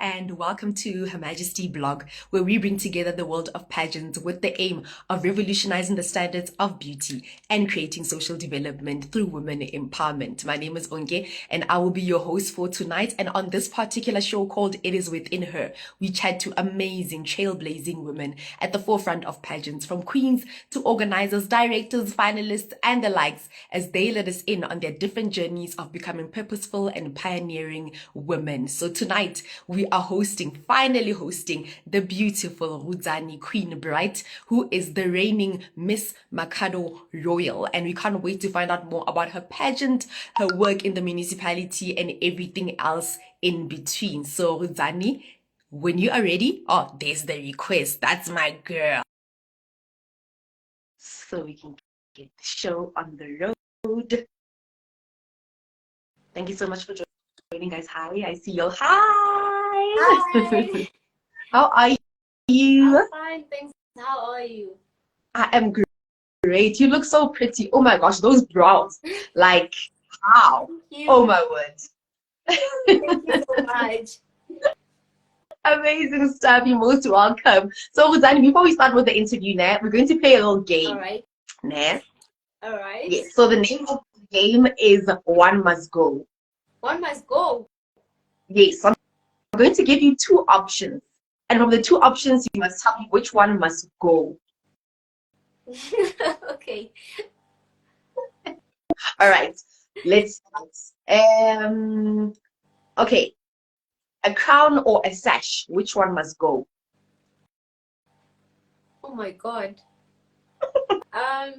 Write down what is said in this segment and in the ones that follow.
and welcome to Her Majesty blog, where we bring together the world of pageants with the aim of revolutionizing the standards of beauty and creating social development through women empowerment. My name is Onge and I will be your host for tonight. And on this particular show called It Is Within Her, we chat to amazing trailblazing women at the forefront of pageants, from queens to organizers, directors, finalists, and the likes, as they let us in on their different journeys of becoming purposeful and pioneering women. So tonight we are finally hosting the beautiful Rudzani Queen Bright, who is the reigning Miss Makhado Royal. And we can't wait to find out more about her pageant, her work in the municipality, and everything else in between. So Rudzani, when you are ready, oh, there's the request. That's my girl. So we can get the show on the road. Thank you so much for joining, guys. Hi, I see you. Hi. Hi. How are you? I'm fine, thanks. How are you? I am great. You look so pretty. Oh my gosh, those brows. Like, wow. Thank you. Oh my word. Thank you so much. Amazing stuff. You're most welcome. So, Rudzani, before we start with the interview, we're going to play a little game. All right. All right. Yes. So the name of the game is One Must Go. One must go. Yes. So I'm going to give you two options. And from the two options, you must tell me which one must go. Okay. All right. Let's start. Okay. A crown or a sash, which one must go? Oh my God. I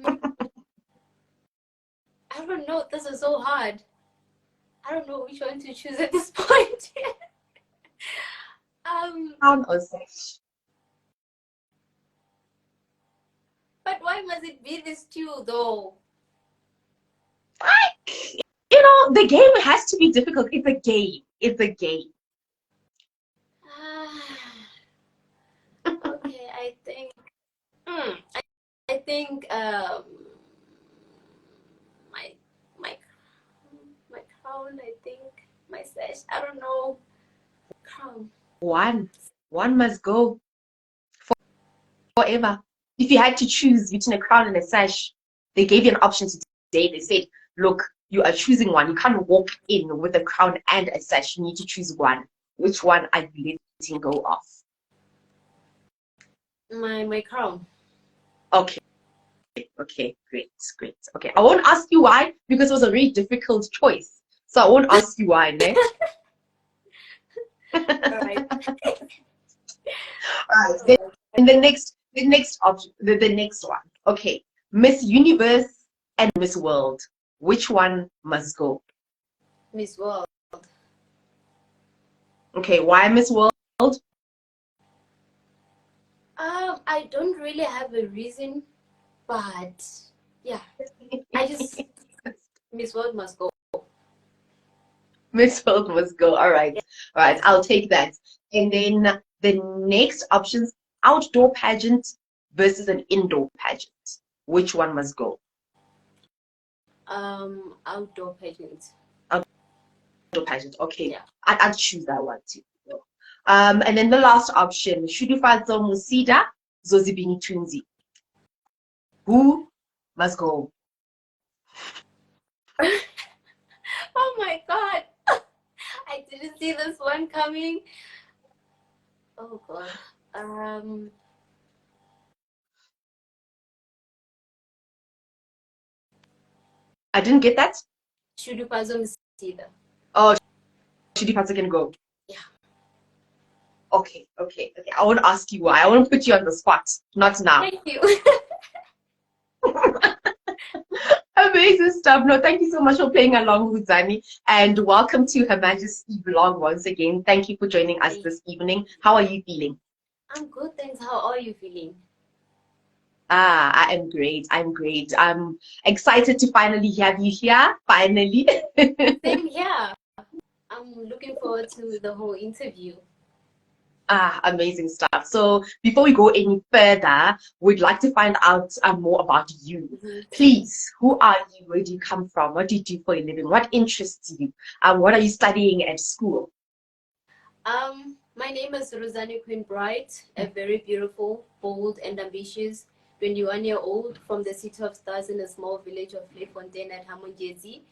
don't know. This is so hard. I don't know which one to choose at this point. Crown or sash? But why must it be this two though? You know, the game has to be difficult. It's a game. It's a game. Okay, I think. I think my crown. I think my sash. I don't know. Crown. One must go forever. If you had to choose between a crown and a sash, they gave you an option today. They said, look, you are choosing one. You can't walk in with a crown and a sash. You need to choose one. Which one are you letting go of? My crown. Okay. Okay, great. Okay, I won't ask you why, because it was a very difficult choice. So I won't ask you why, ne? All right. All right. Then the next option, the next one. Okay, Miss Universe and Miss World. Which one must go? Miss World. Okay, why Miss World? I don't really have a reason, but yeah, I just Miss World must go. Miss World must go. All right, all right. I'll take that. And then the next options: outdoor pageant versus an indoor pageant. Which one must go? Outdoor pageant. Outdoor pageant. Okay, Yeah. I'd choose that one too. And then the last option: Shudufazo Musida, Zozibini Twinzi. Who must go? Oh my God, I didn't see this one coming. Oh God. I didn't get that. Shudupazo Msida. Oh, Shudufazo can go. Yeah. Okay. I won't ask you why. I won't put you on the spot. Not now. Thank you. Amazing stuff. No, thank you so much for playing along, Rudzani, and welcome to Her Majesty blog once again. Thank you for joining us this evening. How are you feeling? I'm good, thanks. How are you feeling? I am great. I'm excited to finally have you here. Finally. Same here. I'm looking forward to the whole interview. Amazing stuff. So before we go any further, we'd like to find out more about you. Please, who are you? Where do you come from? What do you do for a living? What interests you? What are you studying at school? My My name is Rudzani Queen Bright, a very beautiful, bold, and ambitious 21-year-old from the city of Stars in a small village of Fontaine at Hamonjezi.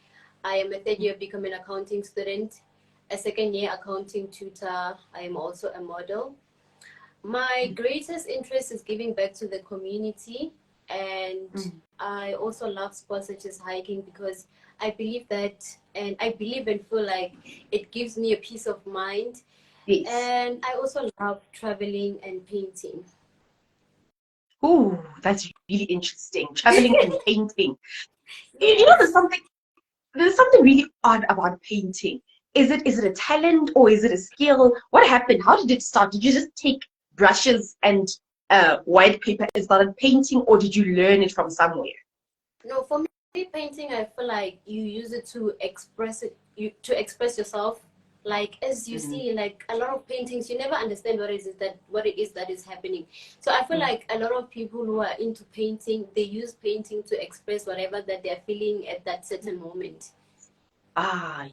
I am a third-year becoming accounting student, a second-year accounting tutor. I am also a model. My greatest interest is giving back to the community, and I also love sports such as hiking because I believe that, and I believe and feel like it gives me a peace of mind. Yes. And I also love traveling and painting. Oh, that's really interesting. Traveling and painting. You know, Yes. there's something really odd about painting. Is it a talent or is it a skill? What happened? How did it start? Did you just take brushes and white paper and started painting, or did you learn it from somewhere? No, for me, painting, I feel like you use it to express to express yourself. Like as you Mm, see, like a lot of paintings, you never understand what it is that is happening. So I feel mm. like a lot of people who are into painting, they use painting to express whatever that they're feeling at that certain moment. Ah,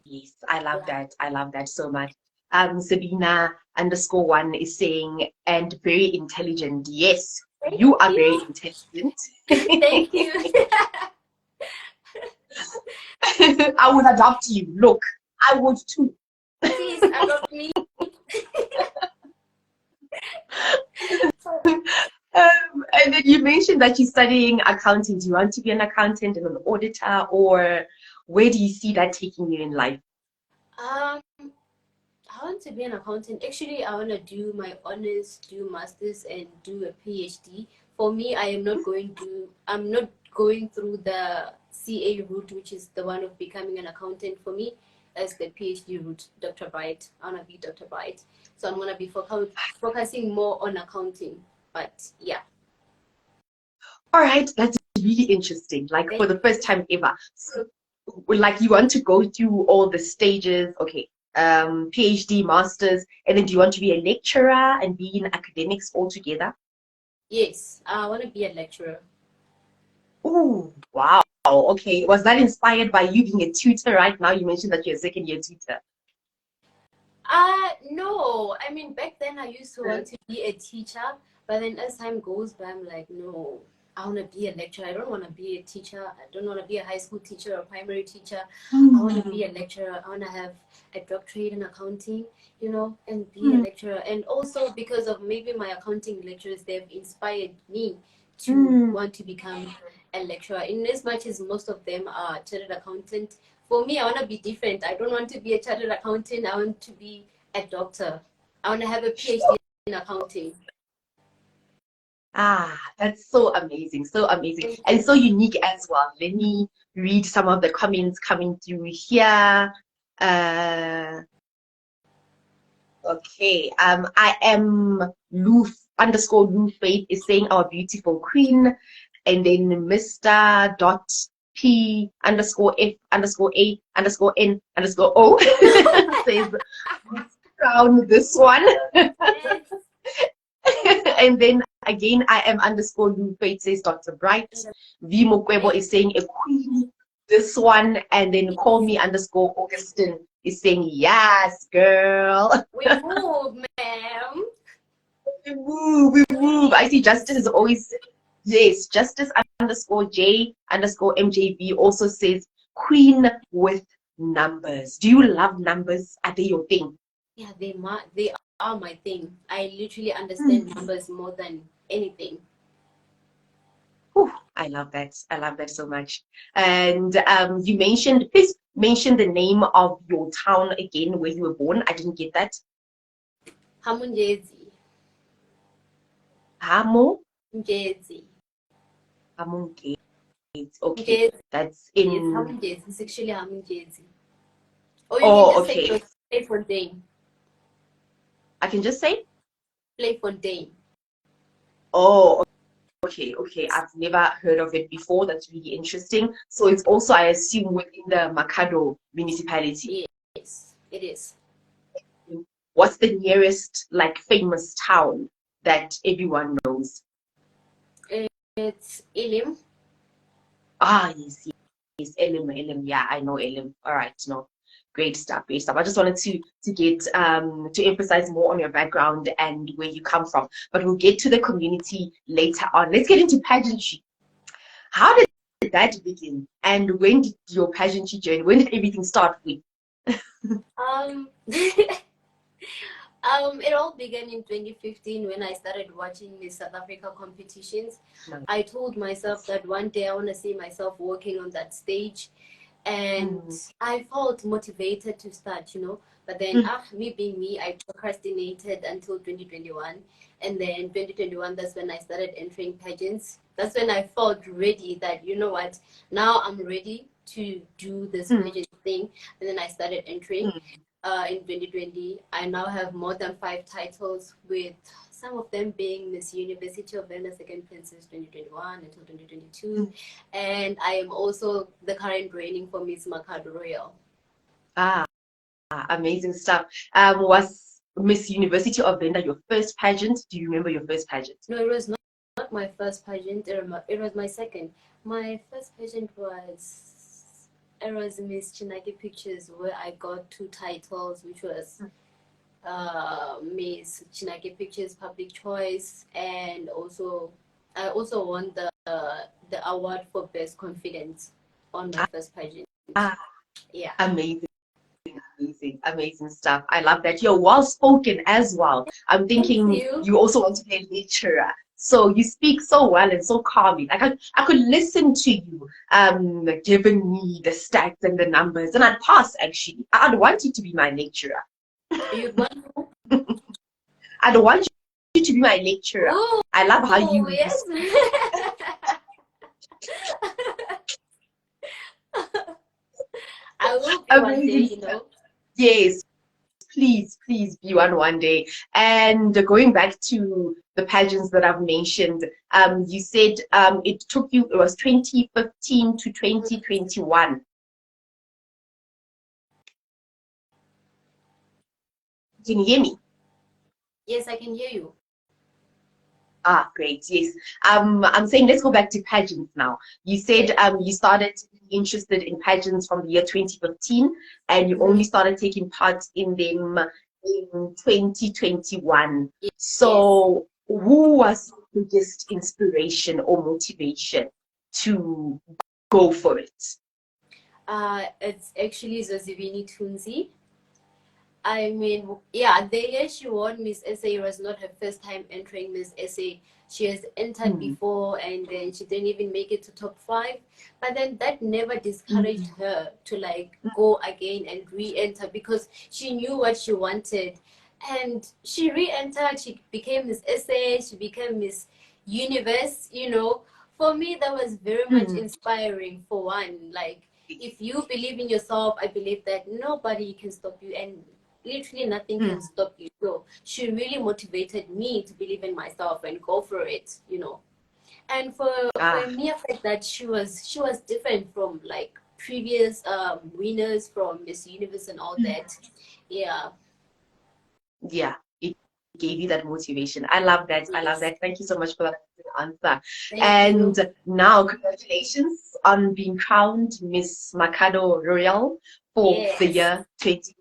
yes, I love Yeah. that. I love that so much. Sabina_1 is saying, and very intelligent. Yes, Thank you are very you. intelligent. Thank you. I would adopt you. Look, I would too. Please adopt me. And then you mentioned that you're studying accounting. Do you want to be an accountant and an auditor, or where do you see that taking you in life? Um, I want to be an accountant. Actually, I want to do my honors, do masters, and do a PhD. For me, I'm not going through the CA route, which is the one of becoming an accountant. For me, as the PhD route, Dr. Bright. I want to be Dr. Bright. So I'm gonna be focusing more on accounting. But yeah, All right, that's really interesting. Like for thank the first you. time ever. So, like you want to go through all the stages. Okay, PhD, masters, and then do you want to be a lecturer and be in academics altogether? Yes, I want to be a lecturer. Oh, wow. Okay. Was that inspired by you being a tutor right now? You mentioned that you're a second year tutor. No. I mean, back then I used to want to be a teacher, but then as time goes by, I'm like, no, I want to be a lecturer. I don't want to be a teacher. I don't want to be a high school teacher or primary teacher. I want to be a lecturer. I want to have a doctorate in accounting, and be a lecturer. And also because of maybe my accounting lecturers, they've inspired me to Mm. want to become a lecturer. In as much as most of them are chartered accountant, for me, I want to be different. I don't want to be a chartered accountant. I want to be a doctor. I want to have a PhD in accounting. Ah, that's so amazing, so amazing, Thank and you. so unique as well. Let me read some of the comments coming through here. Uh, okay. I am Lou_Lou Faith is saying our beautiful queen, and then Mr. Dot P_F_A_N_O says crown this one. Yes. And then again, I am _Lou Faith says Dr. Bright. V Mokwebo Thank is saying a queen, this one, and then call me _Augustine is saying yes, girl. We move, ma'am. We move, we move. I see Justice is Yes. always yes. Justice_J_MJB also says queen with numbers. Do you love numbers? Are they your thing? Yeah, they are my thing. I literally understand numbers more than anything. Whew, I love that. I love that so much. And you mentioned, please mention the name of your town again where you were born. I didn't get that. Hamunjezi. Hamo Njezi. Hamungate. Okay, Njezi. that's Yes, in. Hamunjezi. It's actually Hamunjezi. Or you can Oh, just say okay. Playfontaine. I can just say. Playfontaine. Oh, okay, okay. I've never heard of it before. That's really interesting. So it's also, I assume, within the Makhado municipality. Yes, it is. What's the nearest, like, famous town that everyone knows? It's Ilim. Ah, yes, yes, Elim, Elim. Yeah, I know Elim. All right, no. Great stuff, great stuff. I just wanted to get to emphasize more on your background and where you come from. But we'll get to the community later on. Let's get into pageantry. How did that begin? And when did your pageantry journey, when did everything start with? Um, it all began in 2015 when I started watching Miss South Africa competitions. No. I told myself that one day I want to see myself working on that stage, and I felt motivated to start, But then, me being me, I procrastinated until 2021, and then 2021, that's when I started entering pageants. That's when I felt ready that, you know what, now I'm ready to do this pageant thing, and then I started entering. In 2020, I now have more than 5 titles, with some of them being Miss University of Venda Second Princess 2021 until 2022. And I am also the current reigning for Miss Makhado Royal. Amazing stuff. Was Miss University of Venda your first pageant? Do you remember your first pageant? No, it was not my first pageant. It was my second. My first pageant was Miss Chinaki Pictures, where I got 2 titles, which was Miss Chinaki Pictures Public Choice, and I also won the award for Best Confidence on my first pageant. Yeah. Amazing stuff. I love that. You're well spoken as well. I'm thinking you also want to be a lecturer. So you speak so well and so calmly. Like I could listen to you giving me the stats and the numbers, and I'd pass actually. I'd want you to be my lecturer. You'd want I'd want you to be my lecturer. Ooh, I love how you yes. I will be one day, Yes. Please be one day. And going back to the pageants that I've mentioned, you said it was 2015 to 2021. Can you hear me? Yes, I can hear you. Great. Yes. I'm saying let's go back to pageants now. You said you started to be interested in pageants from the year 2015, and you only started taking part in them in 2021. Yes. So who was your biggest inspiration or motivation to go for it? It's actually Zozibini Tunzi. I mean, yeah, the year she won Miss SA was not her first time entering Miss SA. She has entered before, and then she didn't even make it to top 5. But then that never discouraged her to go again and re-enter, because she knew what she wanted. And she re-entered, she became Miss SA, she became Miss Universe, For me, that was very much inspiring, for one. If you believe in yourself, I believe that nobody can stop you, and literally nothing can stop you. So she really motivated me to believe in myself and go for it, And for me, I felt that she was different from previous winners from Miss Universe and all that. Yeah. Yeah, it gave you that motivation. I love that. Yes. I love that. Thank you so much for that answer. Thank you. Now, congratulations on being crowned Miss Makhado Royal for the year 2022.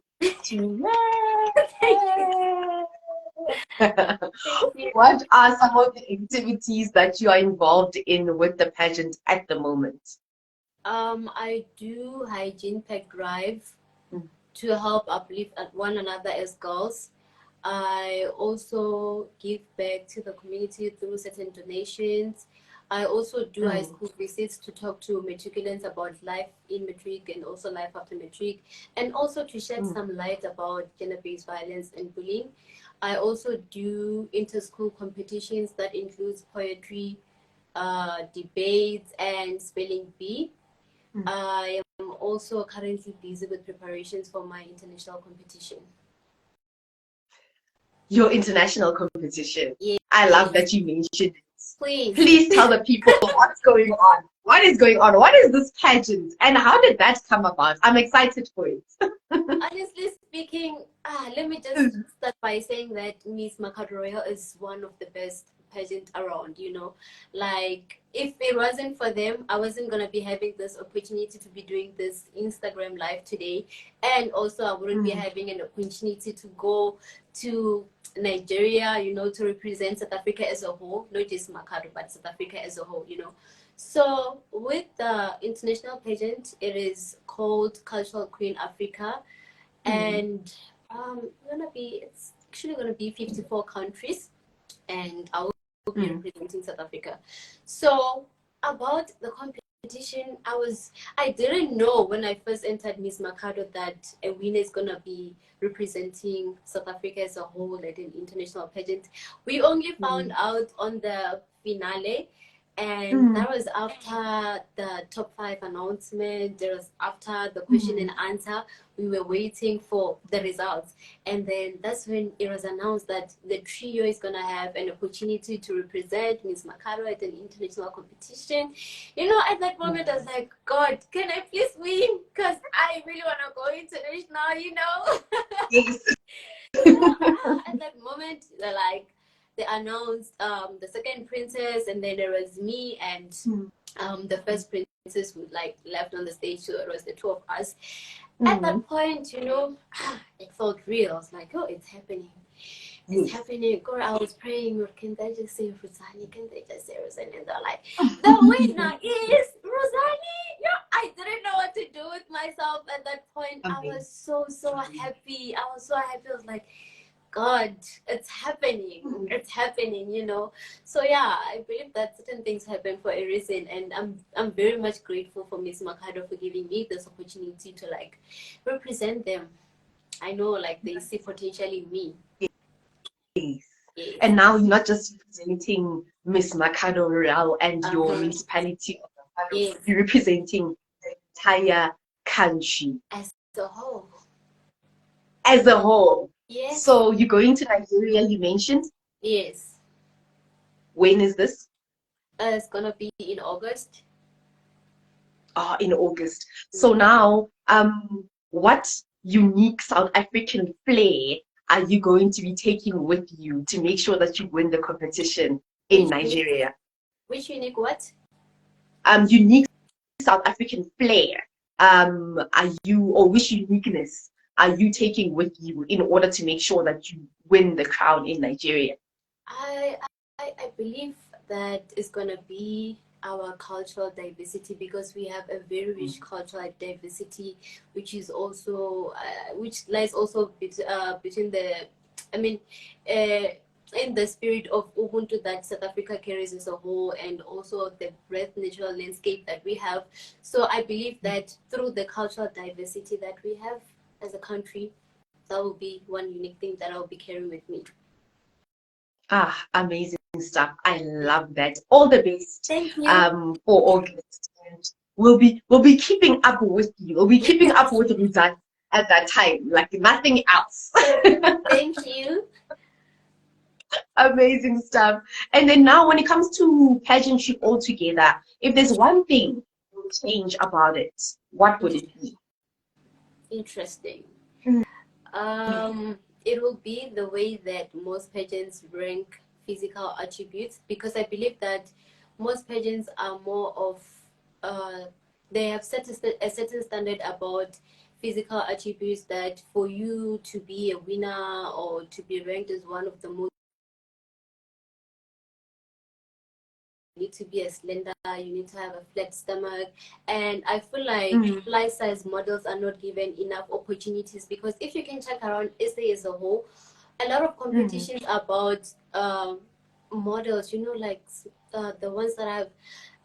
What are some of the activities that you are involved in with the pageant at the moment? I do hygiene pack drive to help uplift one another as girls. I also give back to the community through certain donations. I also do high school visits to talk to matriculants about life in matric and also life after matric, and also to shed some light about gender-based violence and bullying. I also do inter-school competitions that includes poetry, debates, and spelling bee. I am also currently busy with preparations for my international competition. Your international competition. Yes. I love that you mentioned it. Please tell the people what's going on. What is going on? What is this pageant? And how did that come about? I'm excited for it. Honestly speaking, let me just start by saying that Miss Makhado Royal is one of the best pageant around, you know. Like, if it wasn't for them, I wasn't going to be having this opportunity to be doing this Instagram live today. And also, I wouldn't be having an opportunity to go to Nigeria, you know, to represent South Africa as a whole, not just Makhado, but South Africa as a whole, you know. So with the international pageant, it is called Cultural Queen Africa, and it's actually gonna be 54 countries, and I will be representing South Africa. So about the competition, I didn't know when I first entered Miss Makhado that a winner is gonna be representing South Africa as a whole at an international pageant. We only found out on the finale, and that was after the top 5 announcement. There was after the question and answer. We were waiting for the results, and then that's when it was announced that the trio is gonna have an opportunity to represent Miss Makhado at an international competition. You know, at that moment I was like, God, can I please win? Because I really wanna go international, you know. Yes. At that moment, they announced the second princess, and then there was me and the first princess who left on the stage. So it was the two of us. At that point, you know, it felt real. I was like, oh, it's happening. It's happening. Girl, I was praying, can they just say Rudzani? Can they just say Rudzani? And they're like, the winner is Rudzani. Yeah, I didn't know what to do with myself at that point. I was so happy. I was so happy. I was like, God, it's happening. It's happening, you know. So yeah, I believe that certain things happen for a reason, and I'm very much grateful for Miss Makhado for giving me this opportunity to represent them. I know they see potential in me. Yes. And now you're not just representing Miss Makhado Royal and your municipality of Makhado, Yes. you're representing the entire country As a whole. As a whole. Yes. So you're going to Nigeria, you mentioned? Yes. When is this? It's gonna be in August. In August. So now, what unique South African flair are you going to be taking with you to make sure that you win the competition in Nigeria? Which unique what? Unique South African flair. Which uniqueness are you taking with you in order to make sure that you win the crown in Nigeria? I believe that it's gonna be our cultural diversity, because we have a very rich cultural diversity, which is also which lies also between the in the spirit of Ubuntu that South Africa carries as a whole, and also the breadth natural landscape that we have. So I believe that through the cultural diversity that we have as a country, that will be one unique thing that I'll be carrying with me. Amazing stuff. I love that. All the best. Thank you. For August. And we'll be keeping up with you. We'll be keeping up with Rudzani at that time, like nothing else. Thank you. Amazing stuff. And then now when it comes to pageantry altogether, if there's one thing you would change about it, what would it be? Interesting. It will be the way that most pageants rank physical attributes, because I believe that most pageants are more of they have set a certain standard about physical attributes, that for you to be a winner or to be ranked as one of the most, you need to be a slender, you need to have a flat stomach. And I feel like life size models are not given enough opportunities, because if you can check around SA as a whole, a lot of competitions about models, you know, like the ones that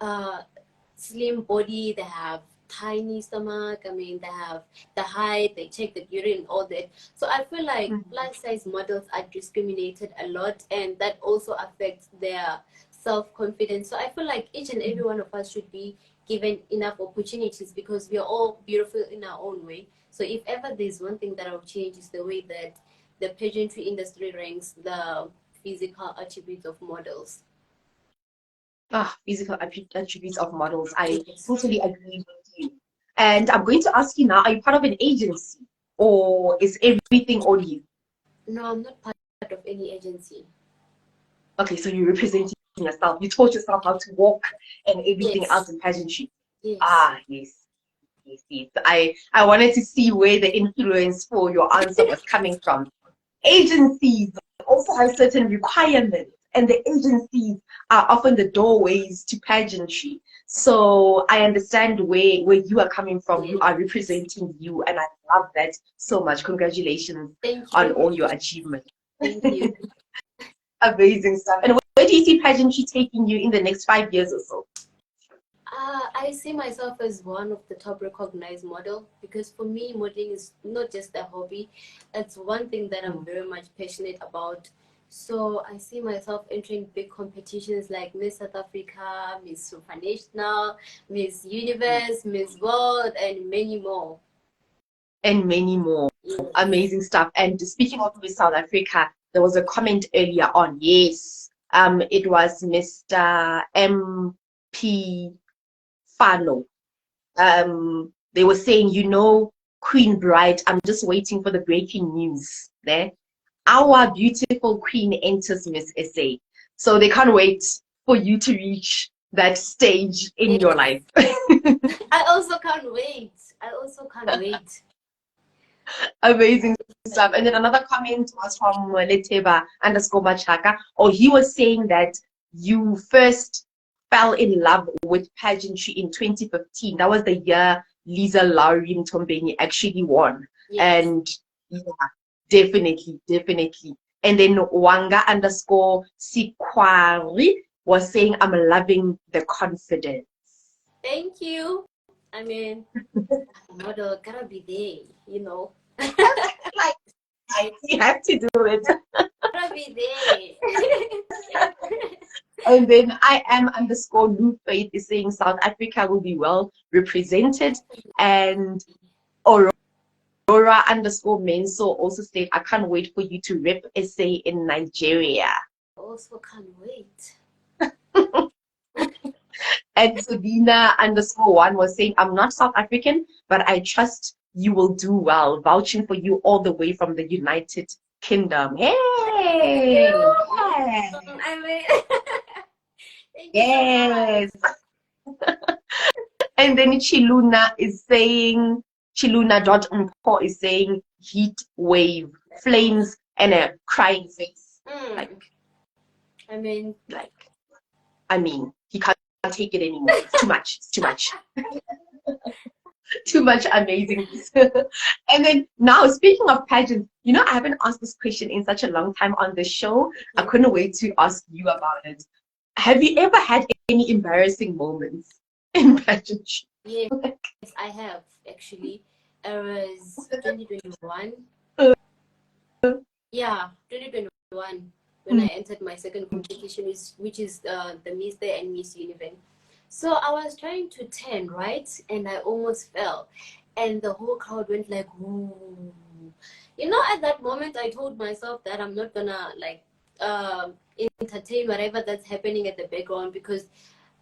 have slim body, they have tiny stomach, they have the height, they check the urine, all that. So I feel like life size models are discriminated a lot, and that also affects their self-confidence. So I feel like each and every one of us should be given enough opportunities, because we are all beautiful in our own way. So if ever there's one thing that I'll change, is the way that the pageantry industry ranks the physical attributes of models. Physical attributes of models. I totally agree with you. And I'm going to ask you now, are you part of an agency, or is everything on you? No, I'm not part of any agency. Okay, so you're representing yourself. You taught yourself how to walk and everything Yes, else in pageantry. yes. Ah, yes. Yes, yes. I wanted to see where the influence for your answer was coming from. Agencies also have certain requirements, and the agencies are often the doorways to pageantry. So I understand where you are coming from. You are Yes. representing you, and I love that so much. Congratulations Thank on you. all your achievements. Thank you. Amazing stuff. And where do you see pageantry taking you in the next 5 years or so? I see myself as one of the top recognized model because for me, modeling is not just a hobby. It's one thing that I'm very much passionate about. So I see myself entering big competitions like Miss South Africa, Miss Supranational, Miss Universe, Miss World, and many more. And many more. Yes. Amazing stuff. And speaking of Miss South Africa, there was a comment earlier on. Yes, it was Mr. MP Fano. They were saying, Queen Bright, I'm just waiting for the breaking news there. Our beautiful queen enters Miss SA. So they can't wait for you to reach that stage in your Yes. life. I also can't wait. I also can't wait. Amazing stuff. And then another comment was from Leteba underscore Machaka. Or he was saying that you first fell in love with pageantry in 2015. That was the year Lisa Lowry Mtombeni actually won. Yes. And yeah, definitely, definitely. And then Wanga underscore Sikwari was saying, I'm loving the confidence. Thank you. I mean, model gotta be there, you know. Like, you have to do it. Gotta be there. And then I am underscore Lou Faith is saying South Africa will be well represented. And Aurora underscore Menso also said, I can't wait for you to rep SA in Nigeria. Also can't wait. And Sabina underscore one was saying, I'm not South African, but I trust you will do well. Vouching for you all the way from the United Kingdom. Hey! I mean, thank you so much. Yes. And then Chiluna.mpo is saying heat wave, flames, and a crying face. Like, I mean, he can't take it anymore. It's too much. It's too much. Too much amazingness. And then now, speaking of pageants, I haven't asked this question in such a long time on the show. I couldn't wait to ask you about it. Have you ever had any embarrassing moments in pageantry? yes, I have actually. It was 2021. Yeah, 2021 when I entered my second competition, which is the Miss Day and Miss Universe. So I was trying to turn right, and I almost fell, and the whole crowd went like, "Ooh." At that moment, I told myself that I'm not gonna like entertain whatever that's happening at the background because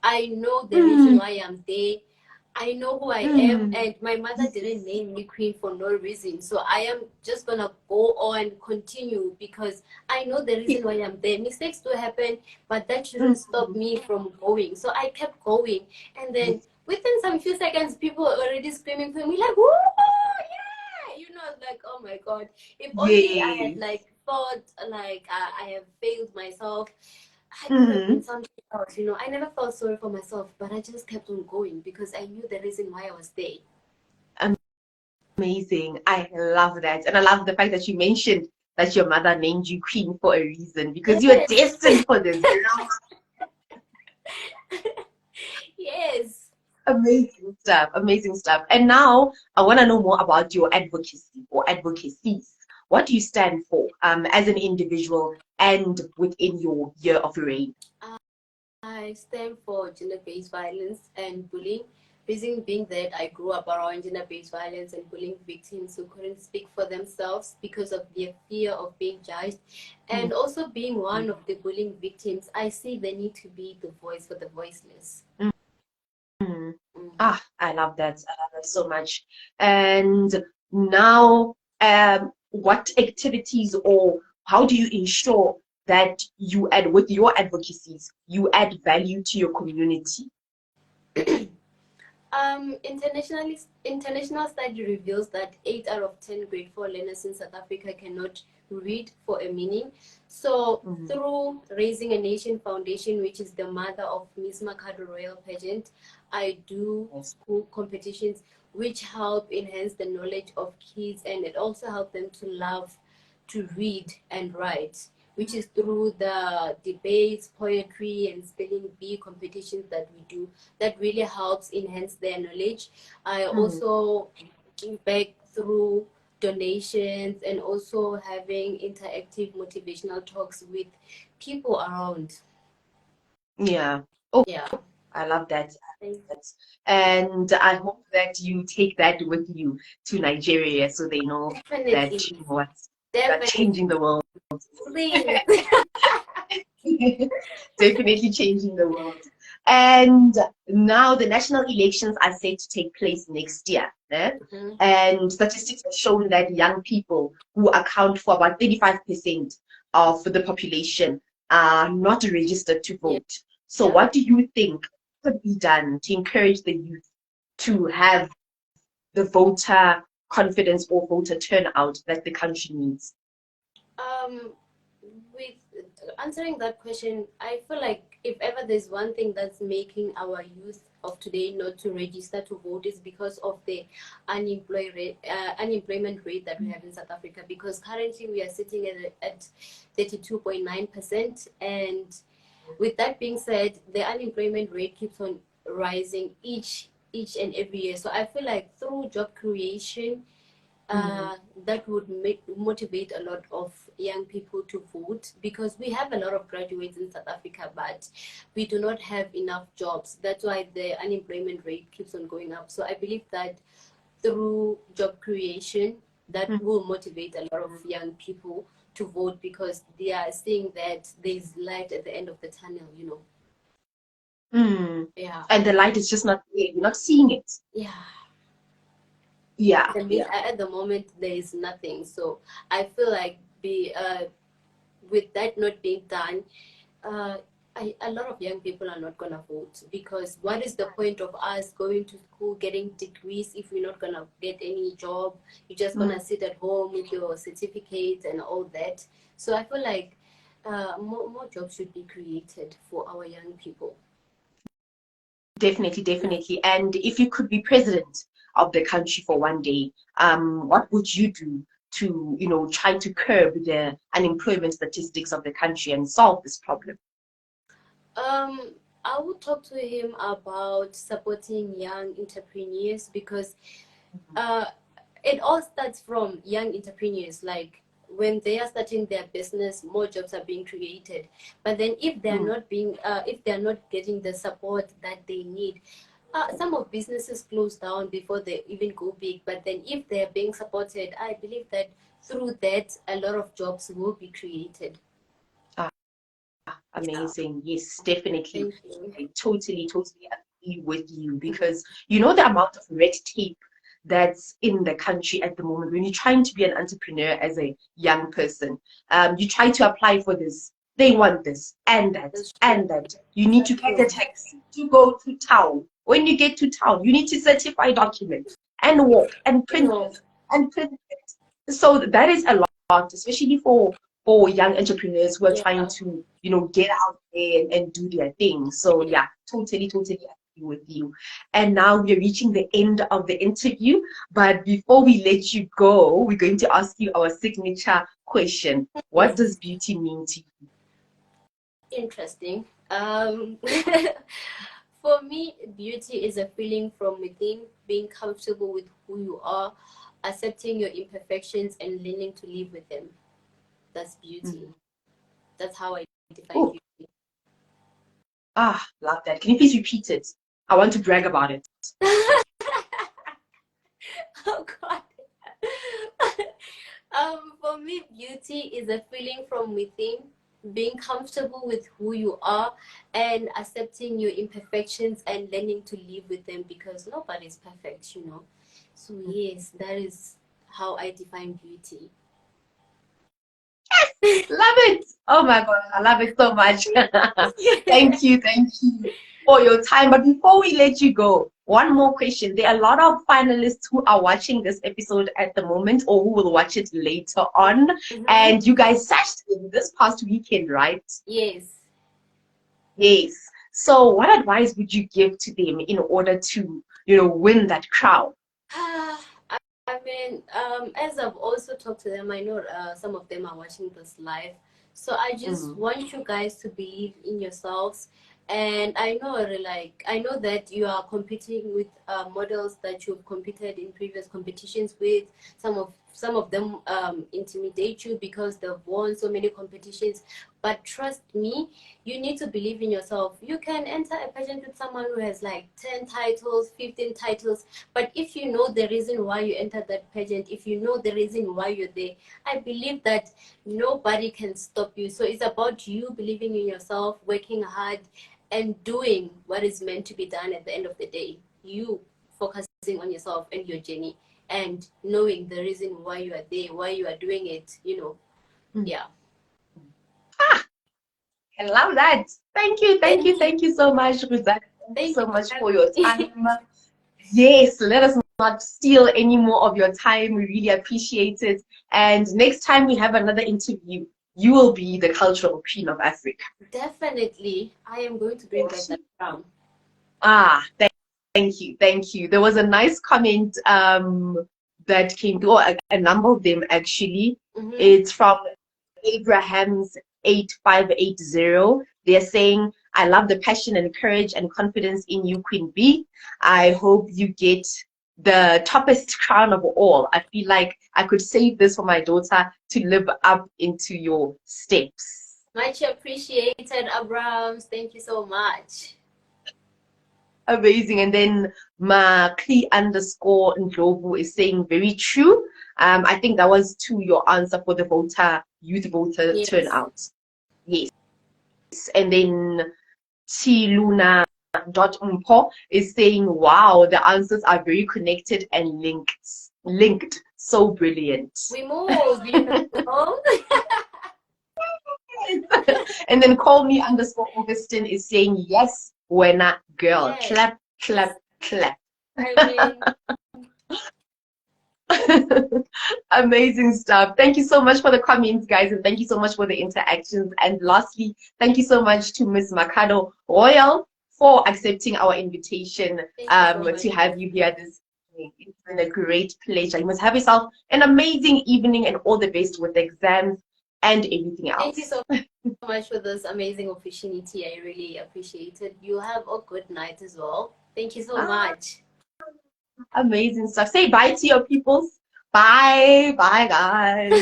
I know the reason why I'm there. I know who I am, and my mother didn't name me queen for no reason. So I am just gonna go on, continue because I know the reason why I'm there. Mistakes do happen, but that shouldn't stop me from going. So I kept going, and then within some few seconds, people were already screaming for me like, "Woo, yeah!" Like, oh my god! If only I had Yes. like thought like I have failed myself. I could have been something else. I never felt sorry for myself, but I just kept on going because I knew the reason why I was there. Amazing. I love that. And I love the fact that you mentioned that your mother named you queen for a reason because you are Yes. destined for this. Yes. Amazing stuff. Amazing stuff. And now I want to know more about your advocacy or advocacies. What do you stand for as an individual and within your year of reign? I stand for gender-based violence and bullying. Reason being that I grew up around gender-based violence and bullying victims who couldn't speak for themselves because of their fear of being judged. And also being one of the bullying victims, I see the need to be the voice for the voiceless. I love that. I love that so much. And now, what activities or how do you ensure that you add with your advocacies, you add value to your community? International study reveals that 8 out of 10 grade 4 learners in South Africa cannot read for a meaning. So through Raising a Nation Foundation, which is the mother of Miss Makhado Royal pageant, I do school competitions which help enhance the knowledge of kids, and it also helps them to love to read and write, which is through the debates, poetry, and spelling bee competitions that we do. That really helps enhance their knowledge. I also give back through donations and also having interactive motivational talks with people around. Yeah. Oh, Yeah. I love that. Thank you. And I hope that you take that with you to Nigeria so they know that Definitely. you know what, you are Definitely. changing the world. Please. Definitely changing the world. And now the national elections are set to take place next year. And statistics have shown that young people who account for about 35% of the population are not registered to vote. So what do you think could be done to encourage the youth to have the voter confidence or voter turnout that the country needs? With answering that question, I feel like if ever there's one thing that's making our youth of today not to register to vote is because of the unemployment rate that we have in South Africa. Because currently we are sitting at 32.9%, and with that being said, the unemployment rate keeps on rising each and every year. So I feel like through job creation, that would motivate a lot of young people to vote, because we have a lot of graduates in South Africa, but we do not have enough jobs. That's why the unemployment rate keeps on going up. So I believe that through job creation, that will motivate a lot of young people to vote, because they are seeing that there's light at the end of the tunnel, you know. Yeah. And the light is just not there. You're not seeing it. Yeah. Yeah. At the moment, there is nothing. So I feel like with that not being done, a lot of young people are not going to vote, because what is the point of us going to school, getting degrees, if we're not going to get any job? You're just going to sit at home with your certificates and all that. So I feel like more jobs should be created for our young people. Definitely. And if you could be president of the country for one day, what would you do to, try to curb the unemployment statistics of the country and solve this problem? I would talk to him about supporting young entrepreneurs, because it all starts from young entrepreneurs. Like when they are starting their business, more jobs are being created. But then if they're if they're not getting the support that they need, some of businesses close down before they even go big. But then if they're being supported, I believe that through that, a lot of jobs will be created. Amazing. Yes, definitely. Thank you. I totally agree with you, because the amount of red tape that's in the country at the moment. When you're trying to be an entrepreneur as a young person, you try to apply for this. They want this and that and that. You need to get a taxi to go to town. When you get to town, you need to certify documents and walk and print it and print it. So that is a lot, especially for young entrepreneurs who are trying to, get out there and do their thing. So yeah, totally agree with you. And now we're reaching the end of the interview. But before we let you go, we're going to ask you our signature question. What does beauty mean to you? Interesting. For me, beauty is a feeling from within, being comfortable with who you are, accepting your imperfections, and learning to live with them. That's beauty. That's how I define beauty. Love that. Can you please repeat it? I want to brag about it. Oh God. For me, beauty is a feeling from within, being comfortable with who you are, and accepting your imperfections and learning to live with them, because nobody's perfect, you know. So yes, that is how I define beauty. Love it. Oh my God, I love it so much. Thank you for your time. But before we let you go, one more question. There are a lot of finalists who are watching this episode at the moment or who will watch it later on. Mm-hmm. And you guys sashed in this past weekend, right? Yes. Yes. So what advice would you give to them in order to, win that crown? I mean, as I've also talked to them, I know some of them are watching this live. So I just Mm, want you guys to believe in yourselves. And I know that you are competing with models that you've competed in previous competitions with. Some of them intimidate you because they've won so many competitions. But trust me, you need to believe in yourself. You can enter a pageant with someone who has like 10 titles, 15 titles, but if you know the reason why you entered that pageant, if you know the reason why you're there, I believe that nobody can stop you. So it's about you believing in yourself, working hard, and doing what is meant to be done at the end of the day. You focusing on yourself and your journey and knowing the reason why you are there, why you are doing it. mm. Yeah. Ah, I love that. Thank you. Thank you so much, Rudzani. Thank you Thank you so for much for having your me. time. Yes, let us not steal any more of your time. We really appreciate it. And next time we have another interview, you will be the cultural queen of Africa. Definitely, I am going to bring back that crown. Ah, thank you, thank you. There was a nice comment that came through, a number of them actually. Mm-hmm. It's from Abraham's 8580. They're saying, I love the passion and courage and confidence in you, Queen B. I hope you get the toppest crown of all. I feel like I could save this for my daughter to live up into your steps. Much appreciated, Abrams. Thank you so much. Amazing. And then Makli underscore Ndlovu is saying very true. I think that was to your answer for the youth voter Yes. turnout. Yes. And then Chiluna dot Mpo is saying, wow, the answers are very connected and linked. So brilliant. We move. And then call me underscore Augustine is saying, yes, we're not girl. Yes. Clap, clap, clap. I mean, Amazing stuff. Thank you so much for the comments, guys, and thank you so much for the interactions. And lastly, thank you so much to Miss Makhado Royal for accepting our invitation thank you so much. to have you here this evening. It's been a great pleasure. You must have yourself an amazing evening and all the best with the exams and everything Thank you else. so much for this amazing opportunity. I really appreciate it. You have a good night as well. Thank you so Ah, much. amazing stuff. Say bye to your peoples. Bye. Bye, guys.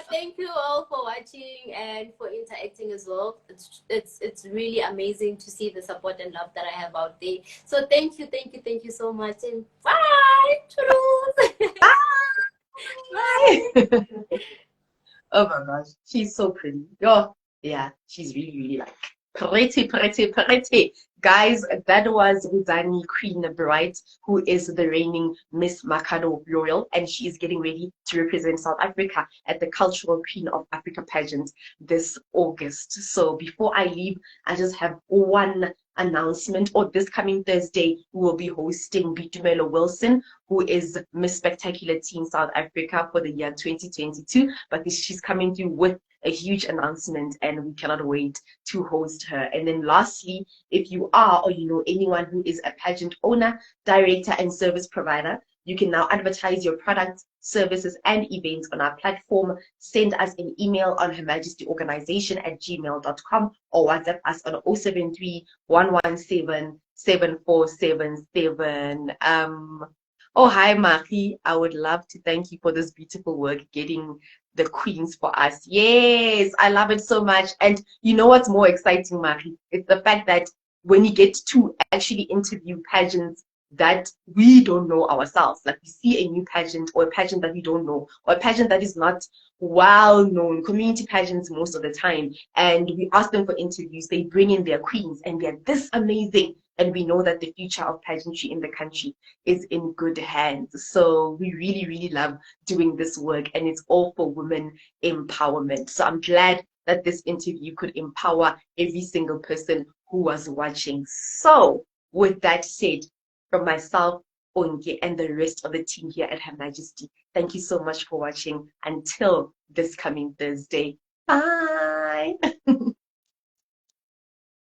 Thank you all for watching and for interacting as well. It's really amazing to see the support and love that I have out there. So thank you so much, and bye. Toodles. Bye. Bye. Oh my gosh, she's so pretty. Oh, yeah, she's really, really like pretty. Guys, that was Rudzani Queen Bright, who is the reigning Miss Makhado Royal, and she is getting ready to represent South Africa at the Cultural Queen of Africa pageant this August. So before I leave, I just have one announcement. Or this coming Thursday, we will be hosting Bitumelo Wilson, who is Miss Spectacular Teen South Africa for the year 2022. But she's coming through with a huge announcement, and we cannot wait to host her. And then lastly, if you are or you know anyone who is a pageant owner, director, and service provider, you can now advertise your products, services, and events on our platform. Send us an email on hermajestyorganization@gmail.com or WhatsApp us on 073 117 7477. Oh, hi, Marie. I would love to thank you for this beautiful work, getting the queens for us. Yes, I love it so much. And you know what's more exciting, Marie? It's the fact that when you get to actually interview pageants that we don't know ourselves, like we see a new pageant or a pageant that we don't know, or a pageant that is not well known, community pageants most of the time, and we ask them for interviews, they bring in their queens and they're this amazing. and we know that the future of pageantry in the country is in good hands. So we really, really love doing this work, and it's all for women empowerment. So I'm glad that this interview could empower every single person who was watching. So with that said, from myself, Onge, and the rest of the team here at Her Majesty, thank you so much for watching. Until this coming Thursday, bye.